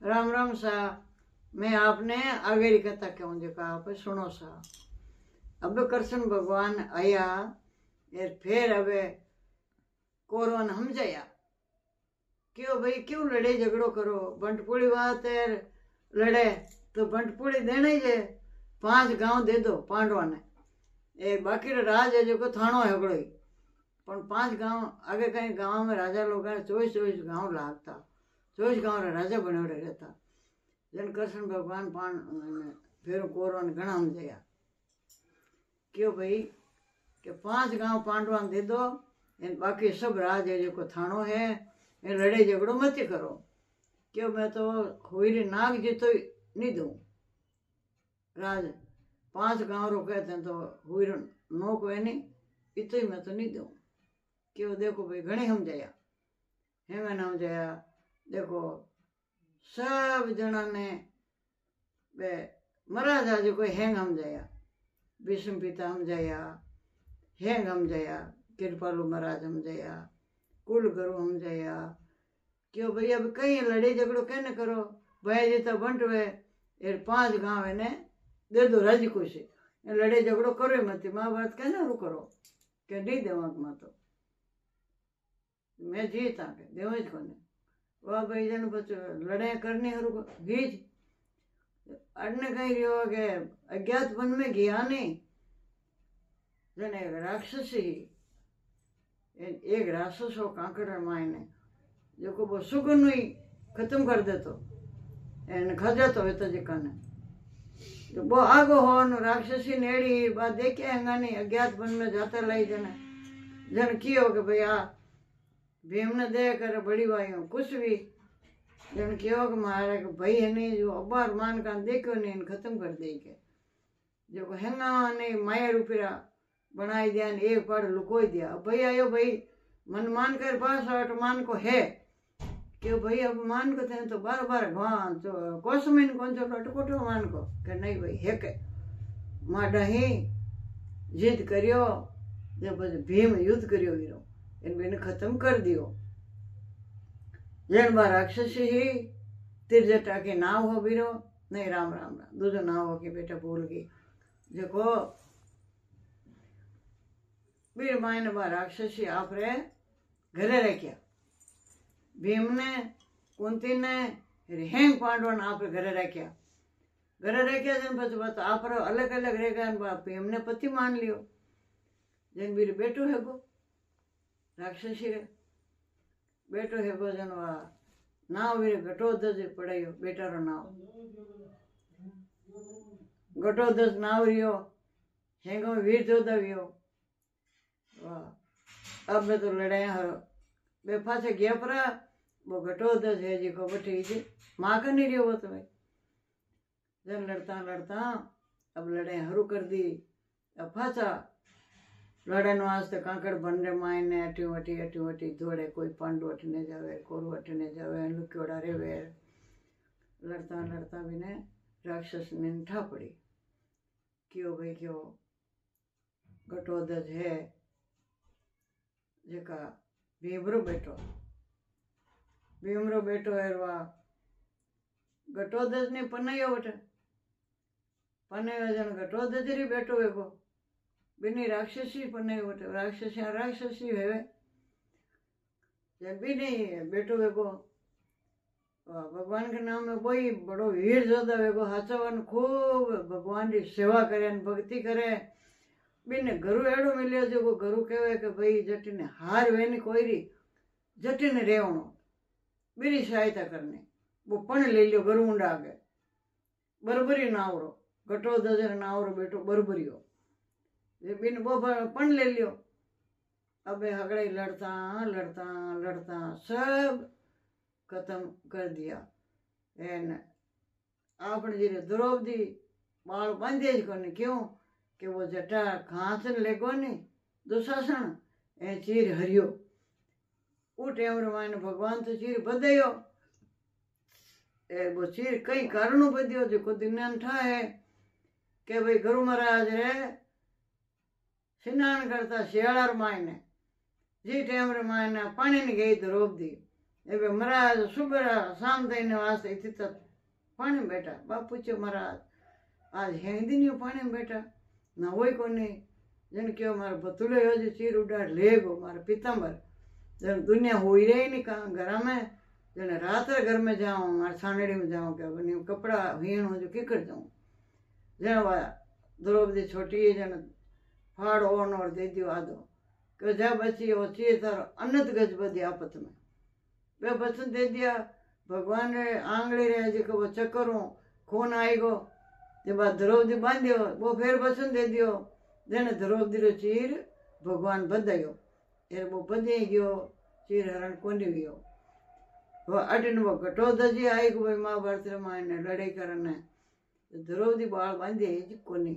राम राम सा। मैं आपने आगे कथा कहूँ जो आप सुनो सा। अब कृष्ण भगवान आया फिर अब कौरवन समझाया क्यों भाई क्यों लड़े झगड़ो करो। बंटपुड़ी बात है लड़े तो बंटपुड़ी देना ही है। 5 गांव दे दो पांडवा ने। एक बाकी राज है जो को थानो है बड़ो पण 5 गांव आगे कहीं गांव में राजा लोग 24 गांव लागता। 24 गांव राजा बने रहता। जन कृष्ण भगवान पान फिर कौरव ने घना समझाया क्यों भाई कि 5 गांव पांडवा दे दो बाकी सब राज है जो थानो है ये लड़े झगड़ो मत करो। क्यों मैं तो हुई नाग जी तो नहीं दूँ राज। 5 गांव रो कहते हैं तो हुई नो को नहीं इतो ही मैं तो नहीं दूँ। क्यों देखो भाई घणी समझाया है मैंने समझाया। देखो सब जना ने वे महाराज आज कोई हैंग समझाया भीष्म पिता समझाया हैंग समझाया कृपालु महाराज समझाया कुल गुरु समझाया। क्यों भाई अब कहीं लड़े झगड़ो कहने करो भाई जीता बंट वे 5 गांव है ने दे दो राजी खुशी लड़े झगड़ो करो मत। महाभारत कहना रू करो कि नहीं देवाक मा तो मैं जीता के देव ज कोने वाह भाई जन बच्चो लड़ाई करनी हरू गीज अड़ने कहीं रहो के अज्ञात वन में गया नहीं। जन एक राक्षसी एक राक्षस हो कांकड़ मायने जो को वो सुगन ही खत्म कर दे तो एन खा जातो है तो जिकाने जो वो आगो हो न राक्षसी नेड़ी बात देखे हैंगा नहीं अज्ञात वन में जाता लाई जन कियो के भाई आ भीम ने दे कर बड़ी भाई कुछ भी जन क्यों कि मारे भाई है नहीं जो अबार मान का देखो नहीं खत्म कर दे के जो हैंगा नहीं माया रुपया बनाई दिया एक पड़ लुकोई दिया। भाई आयो भाई मन मान कर पास आठ मान को है क्यों भाई अब मान को थे तो बार बार भगवान तो कोस में कौन सा लटकोटो मान को कि नहीं भाई है के माडा ही जिद करियो जब भीम युद्ध करियो वीरो इन बेने खत्म कर दियो। जन बार राक्षस ही तिरजटा के नाव हो बीरो नहीं राम राम राम दूसरा नाव हो के बेटा भूल गई जो बीर मायने बार राक्षस ही आप रे घरे रखिया भीम ने कुंती ने हेंग पांडवा ने आप घरे रखिया जन बस आप अलग अलग रहेगा भीम ने पति मान लियो। जन बीर बेटो है गो राक्षसी रे बेटो है गो जन वा नाव वीर घटोदज पड़ायो बेटा रो नाव घटोदज नाव रियो हेंगो वीर जोधा वियो वाह। अब तो लड़ाई हरो बे पासे गया परा वो घटोदज है जी को बठी जी माँ का नहीं रियो वो तो भाई जन लड़ता लड़ता अब लड़ाई हरू कर दी। अब फाचा लड़न वास्ते कांकड़ बनने मायने अटी वटी दौड़े कोई पांडु अटने जावे कोरु अटने जावे लुक्योड़ा रे वेर लड़ता लड़ता भी ने राक्षस ने ठा पड़ी क्यों भाई क्यों घटोदज है जेका भीमरो बेटो है वा घटोदज ने पनायो वटे पनायो जन घटोदज री बेटो है को बिनी राक्षसी पने वटे राक्षसी है जब भी नहीं बेटो वेगो भगवान के नाम में कोई बड़ो वीर जोधा वेगो हाचवन खूब भगवान की सेवा करे भक्ति करे बिने गुरु एड़ो मिलियो जो गुरु कहे कि भाई जटिने हार वेनी कोई री जटिने रेवणो बीरी सहायता करने वो पण ले लियो गुरु मुंडा आगे बरबरी नावरो घटोदजर नावरो बेटो बरबरियो बिन वो पण ले लियो। अब हगड़े लड़ता लड़ता लड़ता सब खत्म कर दिया एन आपने जी द्रौपदी बाल बांधे कोने क्यों कि वो जटा खांचन लेगो ने दुशासन ए चीर हरियो उ टेम माने भगवान तो चीर बधायो ए वो चीर कई कारणों बधियो जो दिन ठा है कि भाई गुरु महाराज रे स्नान करता शियाड़ार मायने जी टेम रे मायने पानी ने गई द्रौपदी હવે મહારાજ સુબેરા શામ થઈને વાસ્તે થતા પાણી બેઠા. બાપ પૂછ્યો મહારાજ આજ હેંદીની પાણી બેઠા ના હોય કોને? જેને કહો મારે ભતુલે હજી ચીર ઉડાડ લે ગો મારે પિતાંબર જેને દુનિયા હોई रही नहीं कहाँ घर में जने रात्र घर में जाऊँ मारे छानड़ी में जाऊँ क्या बनी कपड़ा हीण हो जो किकर जाऊँ जन द्रौपदी छोटी जन फाड़ ओन और दे दियो आदो कि जा बची वो ची तारो अनंत गज बदी आपत में वे बचन दे दिया भगवान ने आंगली रहे जी को वो चक्करों खून आएगो जब बाद द्रौपदी बांधियो वो फिर बचन दे दियो जने द्रौपदी रो चीर भगवान बधायो यार वो बधी गयो चीर हरण कोनी गयो वो अटिन वो घटोदजी आई को भाई महाभारत रामायण ने लड़ाई करने द्रौपदी बाल बांधी जी कोनी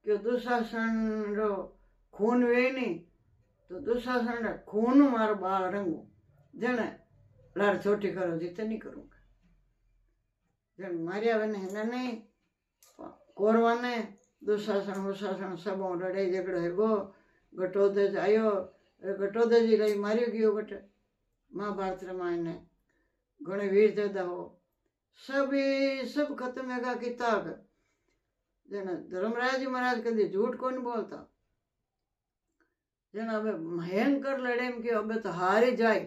क्यों दुशासन रो खून वे नहीं तो दुशासन रा खून मारो बाल रंगो जने लाड़ छोटी करो जिते नहीं करूँगा जन मारिया बने है नहीं कौरवा ने दुशासन हुशासन सबों लड़ाई झगड़ो है गो घटोदज आयो घटोदजी लई मारियो गयो घट महाभारत रामायण ने घणे वीर जोधा हो सब खत्म है किताब जन धर्मराज महाराज कभी झूठ कौन बोलता जन अब भयंकर लड़े में कि अब तो हार ही जाए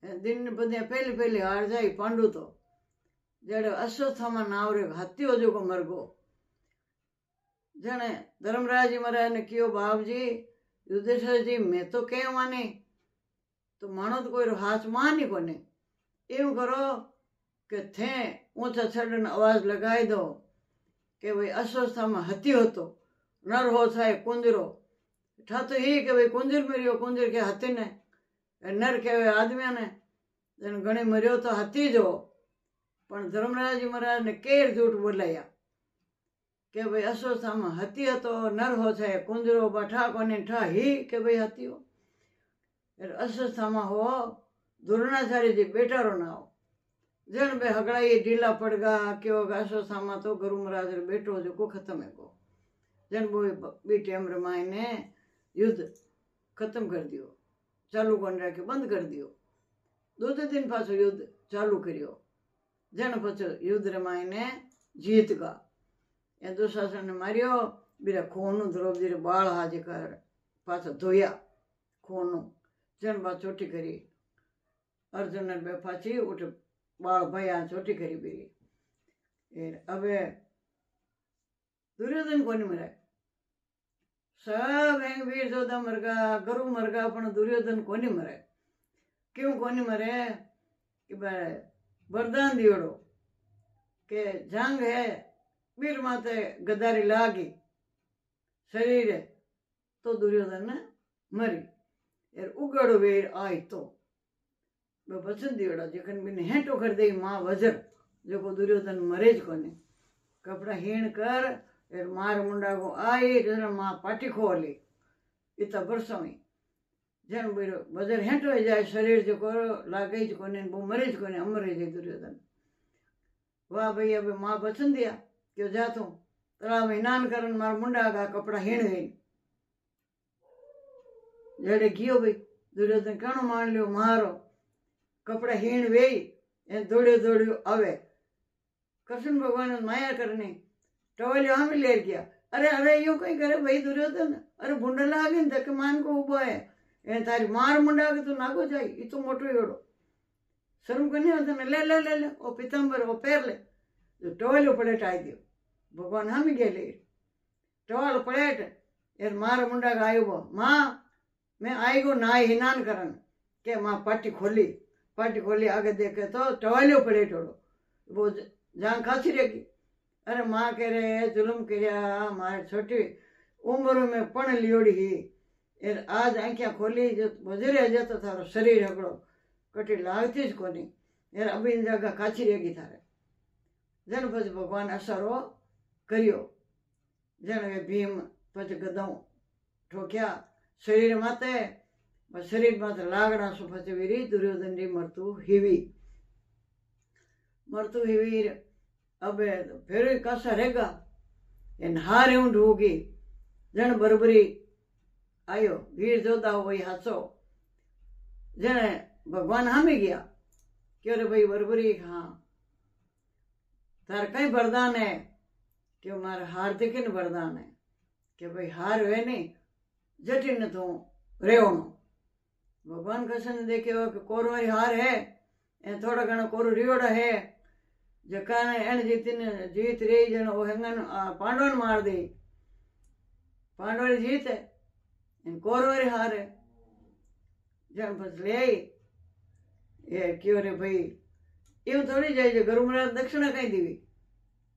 दिन बदे पहले हार जाए पांडु तो जड़े अश्वत्थामा नावरे हत्यो जो को मरगो जने धर्मराज महाराज ने कियो बाप जी युधिष्ठिर जी मैं तो कह माने तो मानो तो कोई हाथ मानी कोने एवं करो कि थे ऊंचा छड़न आवाज लगाई दो कि भाई अश्वस्थामा हती होतो नर हो थाय कुंजरो ठा तो ही कि भाई कुंजर मरियो कुंजर के हती ने नर के आदमी ने जन घणे मरियो तो हती जो पण धर्मराज महाराज ने केर झूठ बोलाया कि भाई अश्वस्थामा हती हतो नर हो थाय कुंजरो बठा कोने ठा ही कि भाई हती हो अश्वस्थामा हो द्रोणाचार्य जी बेटा रो नाव जन बे हगड़ाई ढीला पड़गा क्यों अश्वस्थामा तो गुरु महाराज बेटो जो को खत्म है को जन वो बी टाइम रामायण ने युद्ध खत्म कर दियो चालू कोन राखे बंद कर दियो दो दिन पाछो युद्ध चालू करियो जन पाछो युद्ध रामायण ने जीत गा ए दुशासन ने मारियो बीरा खून द्रौपदी रे बाल हाजे कर पाछो धोया खून जन बात छोटी करी अर्जुन ने बे पाछी उठ बाल भया छोटी करी बेरी अबे दुर्योधन कोनी मरे सब हैं वीर जोधा मरगा गुरु मरगा पण दुर्योधन कोनी मरे क्यों कोनी मरे कि वरदान दियोड़ो के जंग है वीर माते गदारी लागी शरीर है तो दुर्योधन ने मरी यार उगड़ो वीर आई तो बचन दियोड़ा जखन बिन हेटो कर दे माँ वजर जो को दुर्योधन मरेज कोने कपड़ा हीण कर यार मार मुंडा को आई जन माँ पाटी खोली इतना बरसों जन बीरो वजर हेटो जाए शरीर जो को लागे ज कोने वो मरेज कोने अमर जाए दुर्योधन वाह भाई अब माँ बचन दिया क्यों जा तू तलाव में स्नान करन मार मुंडा का कपड़ा हीण गई जड़े कियो भाई दुर्योधन कणो मान लियो मारो कपड़ा हीण वेई ए दौड़ियो आवे कृष्ण भगवान माया करनी टवलियो हम ले गया अरे यो कहीं करे भाई दुर्योधन अरे भूंडा लागे न धक्के मान को उबो है ए तारी मार मुंडा के तू नागो जाई ई तो मोटो योड़ो शर्म करनी होता ले ओ पीतांबर ओ पैर ले जो टवलियो पलेट आई दियो भगवान हम गेले टवाल पलेट यार मार मुंडा का आयो माँ मैं आई गो ना हिनान करन के माँ पाटी खोली आगे देखे तो टवालियो पड़े टोड़ो वो जान खासी रहेगी अरे माँ कह रहे जुलम कर्या मारे छोटी उम्र में पण लियोड़ी ही यार आज आंखियाँ खोली जो बजरे जाता थारो शरीर हकड़ो कटी लागती ज कोनी यार अभी इन जगह खाची रहेगी थारे जन पछ भगवान असरो करियो जन वे भीम पछ गदों ठोक्या शरीर माते शरीर माते लागड़ा सो पछ वीरी दुर्योधन री मरतु हिवी अब फिर कासा रहेगा इन हारे ऊंड होगी जन बरबरी आयो वीर जोधा हो वही हासो जन भगवान हम ही गया कि अरे भाई बरबरी हाँ तार कई वरदान है कि मारे हार्दिक वरदान है कि भाई हार वे नहीं जटिन तू रेवणो भगवान कृष्ण देखे हो कि कोरो वारी हार है ए थोड़ा घणो कोरो रियोड़ा है जका एन जीत रही जन वो हेंगन पांडवन मार दी पांडव जीत है इन कोरो वारी हार है जन बस ले आई ये क्यों रे भाई એવું થોડી જાય છે ગુરુ મહારાજ દક્ષિણા કઈ દેવી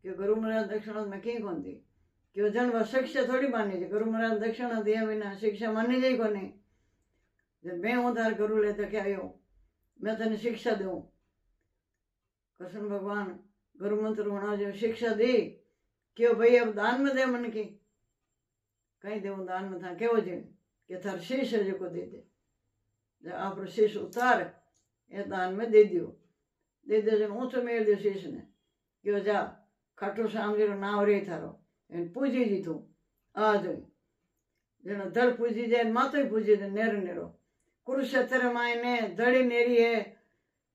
કે ગુરુ મહારાજ દક્ષિણા મેં કઈ કોણ દી કે જન શિક્ષા થોડી માની છે ગુરુ મહારાજ દક્ષિણા દે વિના શિક્ષા માની જાય કોને मैं हूँ तार गुरु लेते क्या आयो मैं तेने शिक्षा दूँ कृष्ण भगवान गुरु मंत्र होना जो शिक्षा दी क्यों भाई अब दान में दे मन की कहीं दे दान में था केवो जी कि थार शीश है जो को दे दे जब आप शीश उतार ये दान में दे दियो दे जो ऊँचो मेल दो शीश ने क्यों जा खाटू श्याम जी नाव रे थारो इन पूजी जी तू आ जो जन धड़ पूजी जाए मातो ही पूजी जाए नेरो नेरो कुरुक्षेत्र मायने धड़ी नेरी है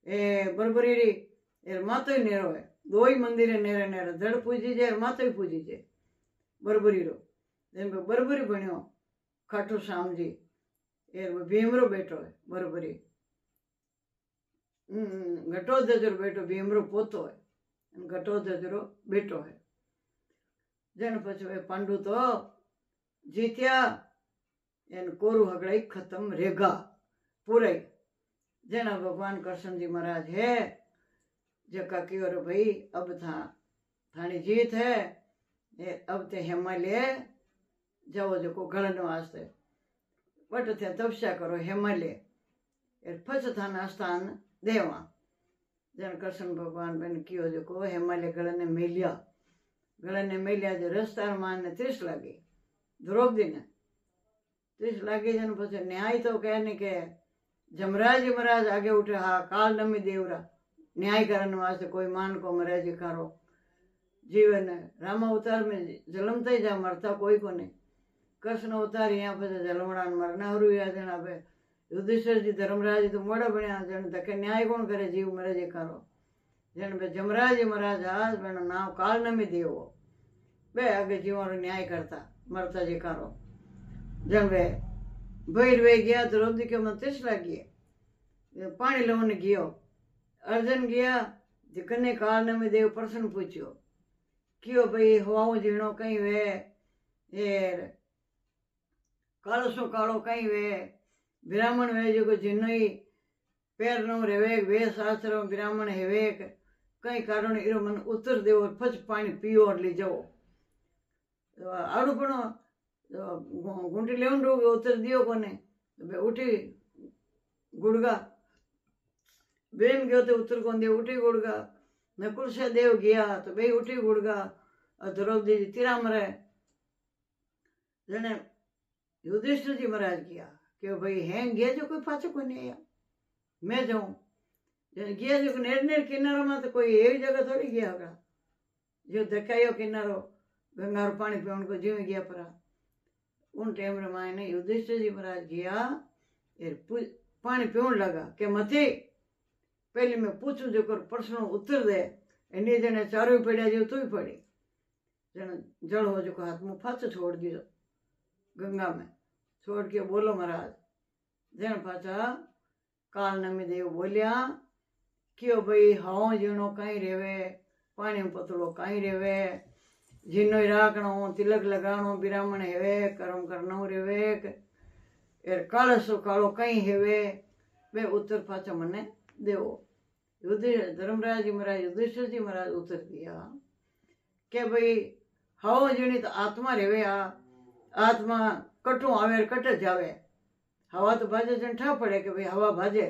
ए बरबरी एर मातो ही नेरो है दो ही मंदिर है नेरे नेरे धड़ पूजी जाए मातो ही पूजी जाए बरबरी रो जेन बरबरी बन्यो खाटू श्याम जी एर भीमरो बेटो है बरबरी घटोदजरो बेटो भीमरो पोतो है घटोदजरो बेटो है जन पछी पांडु तो जीत्या एन कोरू हगड़ाई खत्म रेगा पूरे जना भगवान कृष्ण जी महाराज है जका की और भाई अब था थानी जीत है अब ते हिमालय जाओ जो को गलन वास्ते बट थे तपस्या करो हिमालय फस थाना स्थान देवा जन कृष्ण भगवान बन कियो जो को हिमालय गलन मेलिया जो रस्तार मान ने 30 लागी द्रौपदी ने 30 लागी जन पछे न्याय तो कहने के जमराज महाराज आगे उठे हाँ काल नमी देवरा न्याय करने वास्ते कोई मान को मरे जी करो जीवन राम अवतार में जलमता ही जा मरता कोई को नहीं कृष्ण अवतार यहाँ पे जलमड़ा मरना हो रही है जना पे युधिष्ठिर जी धर्मराज तो मोड़ा बनिया जन तक न्याय कौन करे जीव मरे जी करो जन पे जमराज महाराज आज बेनो नाम काल नमी देवो बे आगे जीवों न्याय करता मरता जी करो जन वे भैर वे गया द्रौपदी के मन 30 लागी पानी लवन गयो अर्जुन गया कन्ने काल ने में देव प्रश्न पूछो क्यों भाई हवाओं जीणो कहीं वे एर कालो कालो कहीं वे ब्राह्मण वे जो जिन्नो ही पैर नो रेवेक वे शास्त्र ब्राह्मण हेवेक कई कारण इरो मन उत्तर देव फच पानी पियो और ली जाओ आड़ू पण घूंटी लेवन रो उत्तर दियो कोने उठी गुड़गा बेन गयो तो उत्तर कौन दे उठी गुड़गा नकुल से देव गया तो बे उठी गुड़गा द्रौपदी जी तिरा मरे जने युधिष्ठिर जी महाराज किया कि भाई हैं गया जो कोई पाछो को नहीं आया मैं जाऊं जने गया जो नेर नेर किनारो में तो कोई एक जगह थोड़ी गया होगा जो धकायो किनारो गंगा रो पानी पीवन को जीव गया परा उन टाइम रे मायने युधिष्ठिर जी महाराज गया पानी पीवन लगा के मथे पहले मैं पूछूं जो कर प्रश्न उत्तर दे एनी जने चारों पड़िया जो तू ही पड़ी जने जल हो जो हाथ में फाच छोड़ दियो गंगा में छोड़ के बोलो महाराज जन पाचा काल नमी देव बोलिया क्यों भाई हाओ जीणो कहीं रेवे पानी में पतलो कहीं रेवे जीनो राखणो तिलक लगाणो ब्राह्मण हेवे कर्म करनो रेवे एर कालसो कालो कहीं हेवे वे उत्तर पाचा मने देवो धर्मराज जी महाराज युधिष्ठिर जी महाराज उत्तर दिया के भाई हाओ जीणी तो आत्मा रेवे आत्मा कटू आवे कट जावे हवा तो भाजे जन ठा पड़े के भाई हवा भाजे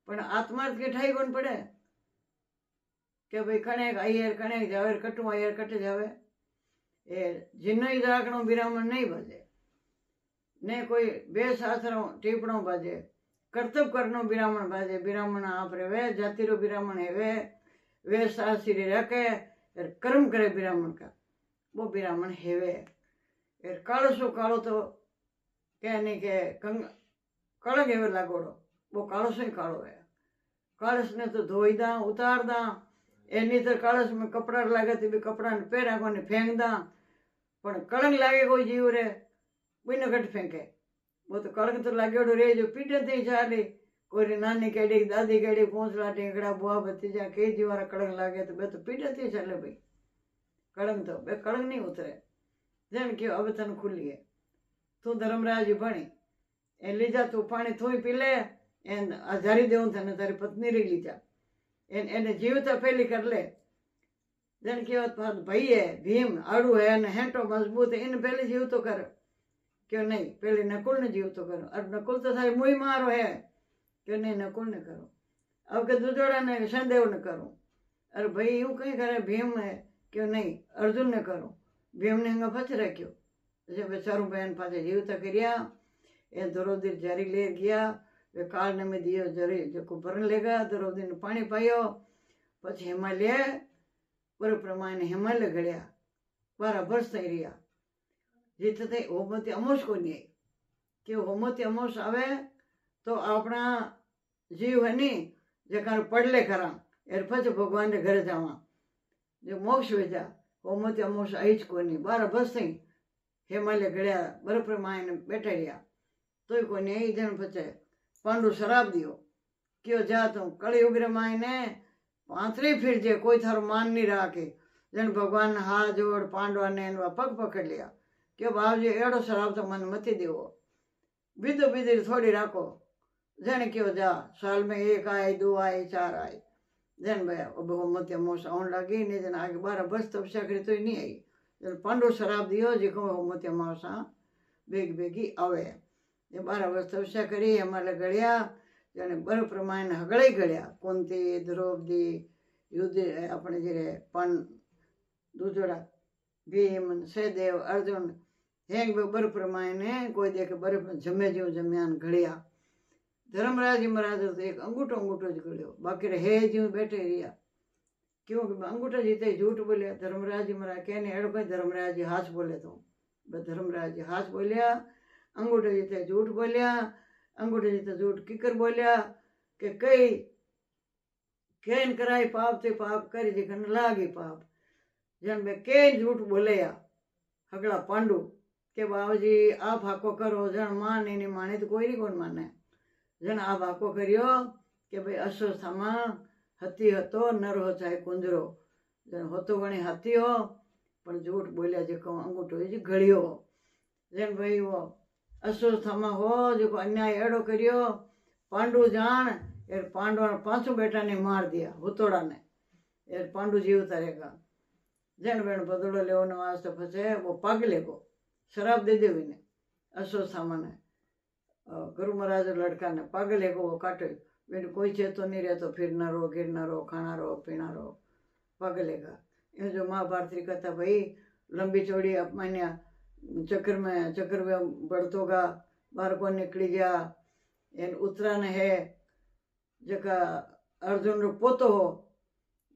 पण आत्मा के ठाई कोण पड़े के भाई कणेक आयर कणेक जावे कटू आयर कट जावे ए जिन्नो ही राखणो ब्राह्मण नहीं भाजे ने कोई बे शास्त्रों टीपणो भाजे कर्तव्य करनो ब्राह्मण भाजे ब्राह्मण आप रे जाति रो ब्राह्मण है वे शास्त्री रखे कर्म करे ब्राह्मण का वो ब्राह्मण हेवे कालो सो कालो तो कहने के कलंग हेवे लागोड़ो वो कालस ही कालो है। कालस ने तो धोई दा उतार दा एनी तो कालस में कपड़ा लागे तो भी कपड़ा ने पहरा को फेंक दा पण कलंग लागे कोई जीव रे बिना कट फेंके वो तो कलंग तो लागेड़ो रे जो पीटे थी चाले कोई नानी केड़ी दादी केड़ी पोंचला टेंकड़ा बुआ भतीजा के जीवारा कलंग लागे तो बे तो पीटे थी चले भाई कलंग तो बे कलंग नहीं उतरे जेम के अब तन खुली है तू धर्मराज बनी ए लीजा तू पानी थू पी ले एन आजारी देव थे तारी पत्नी री लीजा एने जीवता पहली कर ले जन के भाई है भीम आड़ू है ने हेंटो मजबूत है इन पहले जीव तो कर क्यों नहीं पहले नकुल ने जीव तो करो और नकुल तो थारी मुई मारो है क्यों नहीं नकुल ने करो अब के दुजोड़ा ने संदेव ने करो अरे भाई यूं कहीं करे भीम है क्यों नहीं अर्जुन ने करो भीम ने हंगा फच रखियो जब बेचारू बहन पाचे जीवता करिया ए द्रौपदी जारी ले गया वे काल ने में दियो जरी जो भरन लेगा द्रौपदी ने पानी पायो पछी हिमालय पर प्रमाण हिमालय घड़िया 12 वर्ष थी रहा जीत थे होमती अमोस को नहीं कि होमती अमोस आवे तो अपना जीव है नी जकार पढ़ले करा एर पछ भगवान के घर जावा जो मोक्ष वेजा होमती अमोस आई को नहीं 12 वर्ष थी हिमालय घड़िया बर प्रमाण बैठा रहा तो को नहीं जन पचे पांडु शराब दियो क्यों जा तू कड़ी उग्र माय ने 5 फिर जे कोई थारो मान नहीं रहा के जन भगवान ने हाथ जोड़ पांडवा ने पग पकड़ लिया क्यों बाप जी एड़ो शराब तो मन मती देवो बीधो बीधी थोड़ी राखो जन क्यों जा साल में 1 आए 2 आए 4 आए जन भैया वो मत मोस आने लगी नहीं जन आगे 12 वर्ष तपस्या करी तो नहीं आई जन पांडु शराब दियो जो मत मोसा बेग बेगी आवे 12 वर्ष तपस्या करी हमारे गड़िया जने बर प्रमाण हगड़े गड़िया कुंती द्रौपदी युद्ध अपने जे पन दूजोड़ा भीम सहदेव अर्जुन हेंग बर प्रमाण कोई देखे बर जमे जीव जम्यान घड़िया धर्मराज महाराज तो एक अंगूठो अंगूठो ज गड़ियो बाकी हे जीव बैठे रिया क्योंकि अंगूठा जीते झूठ बोलिया धर्मराज महाराज कहने एड़ो कोई धर्मराज जी हाथ बोले तो धर्मराज जी हाथ बोलिया अंगूठे जीते झूठ बोलिया अंगूठे जीते झूठ किकर बोलिया के कई केन कराई पाप ते पाप करी जिकन लागी पाप जन में केन झूठ बोलिया हगड़ा पांडु के बाबूजी आप हाको करो जन माने नहीं माने तो कोई नहीं कौन माने जन आप हाको करियो के भाई अश्वस्थामा हती हतो नर हो चाहे कुंजरो जन होतो गणी हती हो पर झूठ बोलिया जो अंगूठो जी घड़ियो जन भाई वो अश्वस्थामा हो जो अन्याय एड़ो करियो पांडु जान एर पांडवा 5 बेटा ने मार दिया हुतोड़ा ने एर पांडु जीवता रहेगा जन बेन बदलो ले वास्ते फसे वो पग लेगो शराब दे दे ने अश्वस्थामा ने गुरु महाराज लड़का ने पग लेगो वो काटे बेन कोई चेतो नहीं रहतो फिरना रो गिरना रो खाना रो पीना रो पग लेगा ये जो महाभारत की कथा भाई लंबी चौड़ी अपमान्या चक्र में बढ़तोगा बाहर को निकली गया इन उत्तरायण है जका अर्जुन रो पोतो हो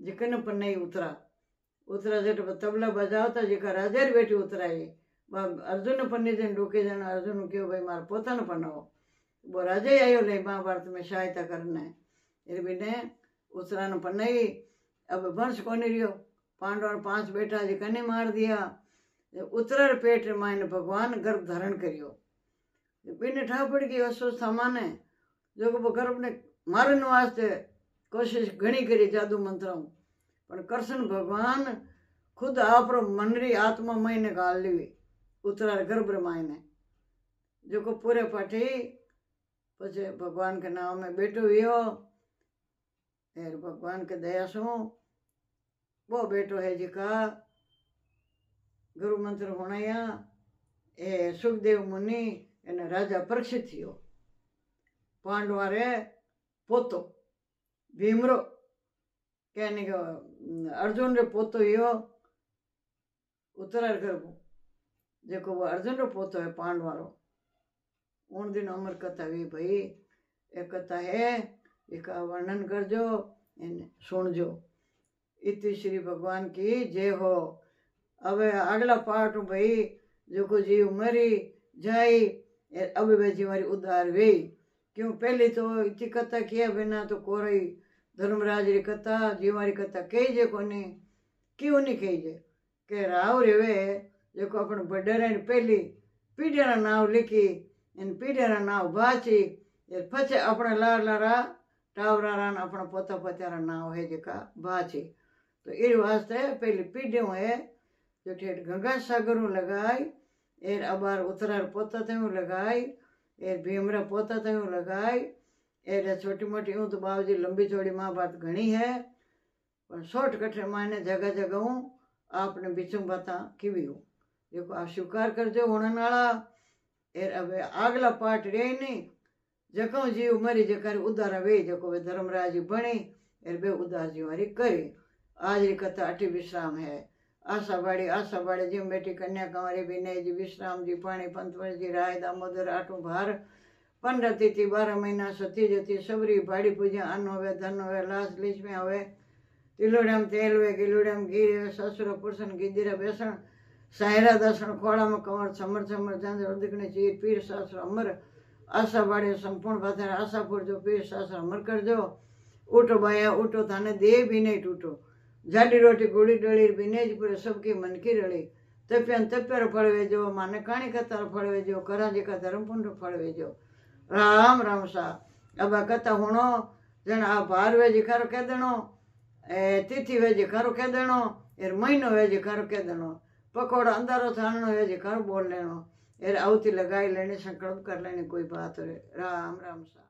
जिकन पर नहीं उतरा जट तबला बजावता जका राजा बेटी उतराई अर्जुन पन्नी जन रोके जन अर्जुन क्यों भाई मार पोता न पन्नो वो राजा ही आयो ले महाभारत में सहायता करना है एर बिने उत्तरायण पन्नई अब वंश कोनी रियो पांडव 5 बेटा जिकने मार दिया उत्तर पेट मायने भगवान गर्भ धारण करियो बिने ठा पड़ गई अश्वस्थामा ने जो वो गर्भ ने मारने वास्ते कोशिश घणी करी जादू मंत्रों पर कृष्ण भगवान खुद आप मनरी आत्मा महीने गाल ली उत्तरा गर्भ मायने जो को पूरे पाठी पछे भगवान के नाम में बेटो हुयो एर भगवान के दया सु वो बेटो है जिका गुरु मंत्र होनाया ए सुखदेव मुनि एने राजा परीक्षित थियो पांडवा रे पोतो भीमरो कहने का अर्जुन रे पोतो यो उत्तरा गर्भ जेको वो अर्जुन रो पोतो है पांडवारो उन दिन अमर कथा हुई भाई एक कथा है इसका वर्णन करजो सुनजो इति श्री भगवान की जय हो। अब अगला पाठ भाई जो को जीव मरी जाई अब वे जीवारी उद्धार हुई क्यों पहले तो इतनी कथा किया बिना तो कोरई धर्मराज री कथा जीवारी कथा कही जे कोनी क्यों नहीं कही जे के राव रेवे जो अपन बडरे पहली पीढ़िया नाव लिखी इन पीढ़िया नाव बाची पछे अपना लारा टावरा अपना पोता पोत्यारा नाव है जेका बाची तो ए वास्ते पहली पीढ़ियों है जो ठेठ गंगा सागर लगाई एर अबार उत्तरार पोता थयूं लगाई एर भीमरा पोता थयूं लगाई एर छोटी मोटी ऊँ तो बाबूजी लंबी चौड़ी महाभारत घनी है पर शॉर्टकट माने जगह जगह आपने बिचों बाता कीवी हूँ देखो आप स्वीकार करजो होने वाला एर अब आगला पार्ट रे नहीं जको जीव मरी जकार उदारा वे जको वे धर्मराज बने एर बे उदार जीवारी करे आज री कथा अटी विश्राम है आशाबाड़ी जी बेटी कन्याकुमारी विनय जी विश्राम जी पाणी पंतवल जी राय दामोदर आठू भार 15 तिथि 12 महीना सती जती सबरी भाड़ी पूजा अन्न होवे धन होवे लाश लीच में होवे तिलोड़म तेल वे गिलोड़म घी वे ससुर पुरुषन गिदिरा बेसन सायरा दसन खोड़ा में कंवर समर समर चंद्र उदिकने चीर पीर शास्त्र अमर आशाबाड़ी संपूर्ण बातें आशापुर जो पीर शास्त्र अमर कर जो उठो बाया उठो थाने दे भी नहीं टूटो जाडी रोटी गुड़ी डली बिनेज पूरे सबकी मन की रड़ी तप्यन तप्यर फड़वे जो माने काणी कतार फड़वे जो कराजी का धर्मपुंड फड़वे जो राम राम सा अब कथा हुणो जन आ भार वेजी खारो कह देनो तिथि वेजी खारो कह देनो एर महीनो वेजी खारो कह देनो पकोड़ा अंधारो थानो वेजी खारो बोल लेनो एर आवती लगाई लेनी संकल्प कर लेनी कोई बात रे राम राम सा।